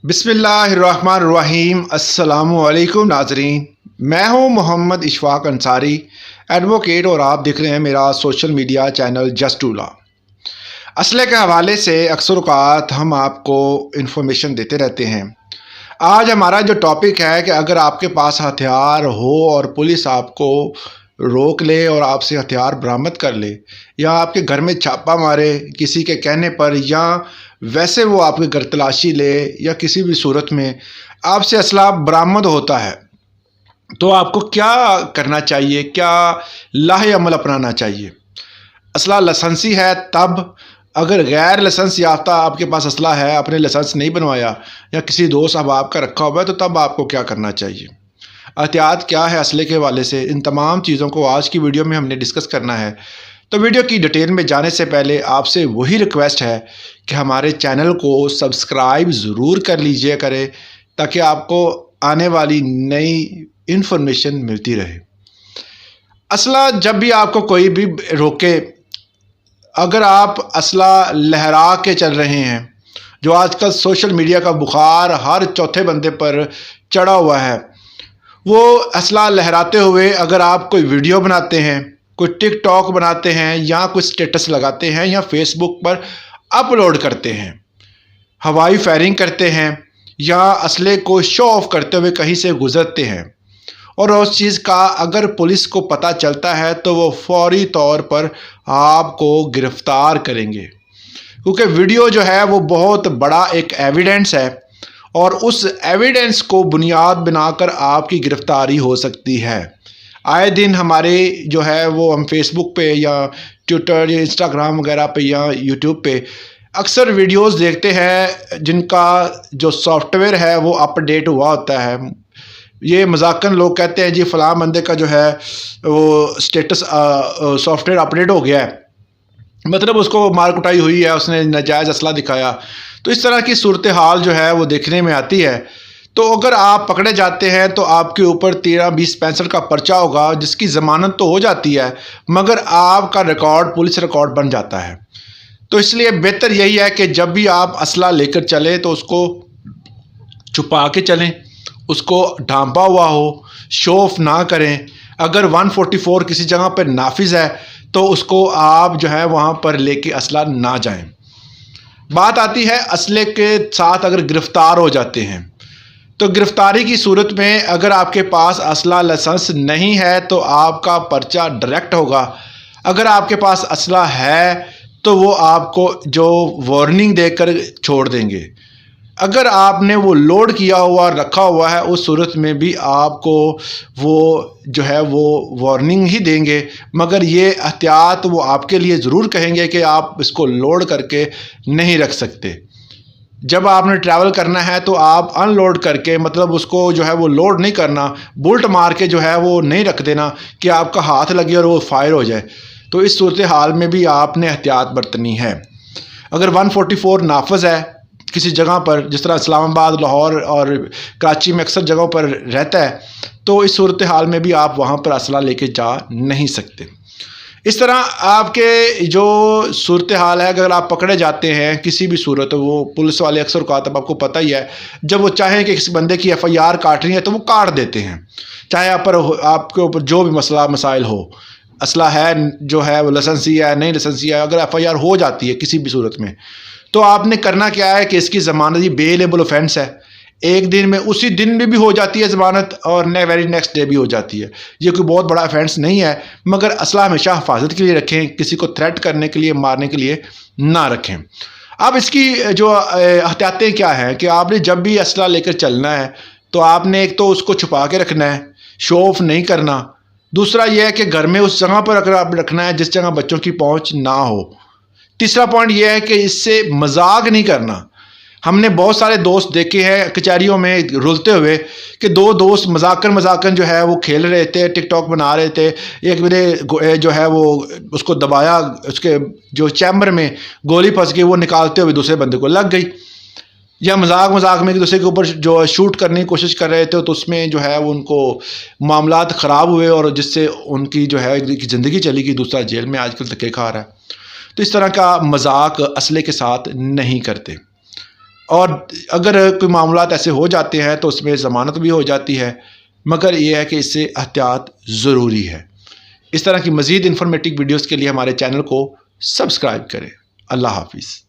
बिस्मिल्लाहिर्रहमानिर्रहीम। अस्सलामुअलैकुम नाजरीन, मैं हूं मोहम्मद इशफाक अंसारी, एडवोकेट, और आप देख रहे हैं मेरा social media channel just to law. असले के हवाले से अक्सर औक़ात हम आपको इन्फॉर्मेशन देते रहते हैं। आज हमारा जो टॉपिक है कि अगर आपके पास हथियार हो और पुलिस आपको रोक ले और आपसे हथियार बरामद कर ले, या आपके घर में छापा मारे किसी के कहने पर, या वैसे वो आपके घर तलाशी ले, या किसी भी सूरत में आपसे असला बरामद होता है, तो आपको क्या करना चाहिए, क्या लाहे अमल अपनाना चाहिए। असला लाइसेंसी है तब, अगर गैर लाइसेंस याफ्ता आपके पास असला है, आपने लाइसेंस नहीं बनवाया या किसी दोस्त अहबाब का रखा हुआ है, तो तब आपको क्या करना चाहिए, एहतियात क्या है असले के हवाले से। इन तमाम चीज़ों को आज की वीडियो में हमने डिस्कस करना है। तो वीडियो की डिटेल में जाने से पहले आपसे वही रिक्वेस्ट है कि हमारे चैनल को सब्सक्राइब ज़रूर कर लीजिए करें, ताकि आपको आने वाली नई इन्फॉर्मेशन मिलती रहे। असला जब भी आपको कोई भी रोके, अगर आप असला लहरा के चल रहे हैं, जो आजकल सोशल मीडिया का बुखार हर चौथे बंदे पर चढ़ा हुआ है, वो असला लहराते हुए अगर आप कोई वीडियो बनाते हैं, कोई टिकटॉक बनाते हैं, या कोई स्टेटस लगाते हैं, या फेसबुक पर अपलोड करते हैं, हवाई फायरिंग करते हैं, या असले को शो ऑफ करते हुए कहीं से गुजरते हैं, और उस चीज़ का अगर पुलिस को पता चलता है तो वो फौरी तौर पर आपको गिरफ़्तार करेंगे, क्योंकि वीडियो जो है वो बहुत बड़ा एक एविडेंस है, और उस एविडेंस को बुनियाद बनाकर आपकी गिरफ़्तारी हो सकती है। आए दिन हमारे जो है वो हम फेसबुक पे या ट्विटर या इंस्टाग्राम वगैरह पे या यूट्यूब पे अक्सर वीडियोस देखते हैं जिनका जो सॉफ्टवेयर है वो अपडेट हुआ होता है। ये मजाकन लोग कहते हैं जी फ़लाँ बंदे का जो है वो स्टेटस सॉफ्टवेयर अपडेट हो गया है, मतलब उसको मार कुटाई हुई है, उसने नाजायज़ असला दिखाया। तो इस तरह की सूरत हाल जो है वो देखने में आती है। तो अगर आप पकड़े जाते हैं तो आपके ऊपर 13, 20, 65 का पर्चा होगा, जिसकी ज़मानत तो हो जाती है, मगर आपका रिकॉर्ड पुलिस रिकॉर्ड बन जाता है। तो इसलिए बेहतर यही है कि जब भी आप असला लेकर चलें तो उसको छुपा के चलें, उसको ढांपा हुआ हो, शो ऑफ ना करें। अगर 144 किसी जगह पर नाफिज है तो उसको आप जो है वहाँ पर लेके असला ना जाएं। बात आती है असले के साथ अगर गिरफ़्तार हो जाते हैं, तो गिरफ़्तारी की सूरत में अगर आपके पास असला लाइसेंस नहीं है तो आपका पर्चा डायरेक्ट होगा। अगर आपके पास असला है तो वो आपको जो वार्निंग देकर छोड़ देंगे। अगर आपने वो लोड किया हुआ रखा हुआ है, उस सूरत में भी आपको वो जो है वो वार्निंग ही देंगे, मगर ये एहतियात वो आपके लिए ज़रूर कहेंगे कि आप इसको लोड करके नहीं रख सकते। जब आपने ट्रैवल करना है तो आप अनलोड करके, मतलब उसको जो है वो लोड नहीं करना, बुल्ट मार के जो है वो नहीं रख देना कि आपका हाथ लगे और वो फायर हो जाए। तो इस सूरत हाल में भी आपने एहतियात बरतनी है। अगर 144 नाफज है किसी जगह पर, जिस तरह इस्लामाबाद, लाहौर और कराची में अक्सर जगहों पर रहता है, तो इस सूरत हाल में भी आप वहाँ पर असला लेके जा नहीं सकते। इस तरह आपके जो सूरत हाल है, अगर आप पकड़े जाते हैं किसी भी सूरत, वो पुलिस वाले अक्सर का तब आपको पता ही है, जब वो चाहें कि किसी बंदे की FIR काटनी है तो वो काट देते हैं, चाहे आपके ऊपर जो भी मसला मसाइल हो। असला है जो है वो लाइसेंसी है, नहीं लाइसेंसी है, अगर FIR हो जाती है किसी भी सूरत में, तो आपने करना क्या है कि इसकी ज़मानत, ये बेलेबल ऑफेंस है, एक दिन में, उसी दिन में भी हो जाती है ज़मानत और वेरी नेक्स्ट डे भी हो जाती है। ये कोई बहुत बड़ा ऑफेंस नहीं है, मगर असला हमेशा हिफाजत के लिए रखें, किसी को थ्रेट करने के लिए, मारने के लिए ना रखें। अब इसकी जो एहतियातें क्या हैं कि आपने जब भी असला लेकर चलना है तो आपने एक तो उसको छुपा के रखना है, शो ऑफ नहीं करना। दूसरा यह है कि घर में उस जगह पर अगर आप रखना है जिस जगह बच्चों की पहुँच ना हो। तीसरा पॉइंट यह है कि इससे मजाक नहीं करना। हमने बहुत सारे दोस्त देखे हैं कचहरियों में रुलते हुए कि दो दोस्त मजाकन जो है वो खेल रहे थे, टिकटॉक बना रहे थे, एक मेरे जो है वो उसको दबाया, उसके जो चैम्बर में गोली फंस गई, वो निकालते हुए दूसरे बंदे को लग गई। या मजाक में एक दूसरे के ऊपर जो शूट करने की कोशिश कर रहे थे, तो उसमें जो है वो उनको मामलात ख़राब हुए, और जिससे उनकी जो है ज़िंदगी चली गई, दूसरा जेल में आजकल धक्के खा रहा है। तो इस तरह का मजाक असले के साथ नहीं करते। اور اگر کوئی معاملات ایسے ہو جاتے ہیں تو اس میں ضمانت بھی ہو جاتی ہے، مگر یہ ہے کہ اس سے احتیاط ضروری ہے۔ اس طرح کی مزید انفارمیٹیو ویڈیوز کے لیے ہمارے چینل کو سبسکرائب کریں۔ اللہ حافظ۔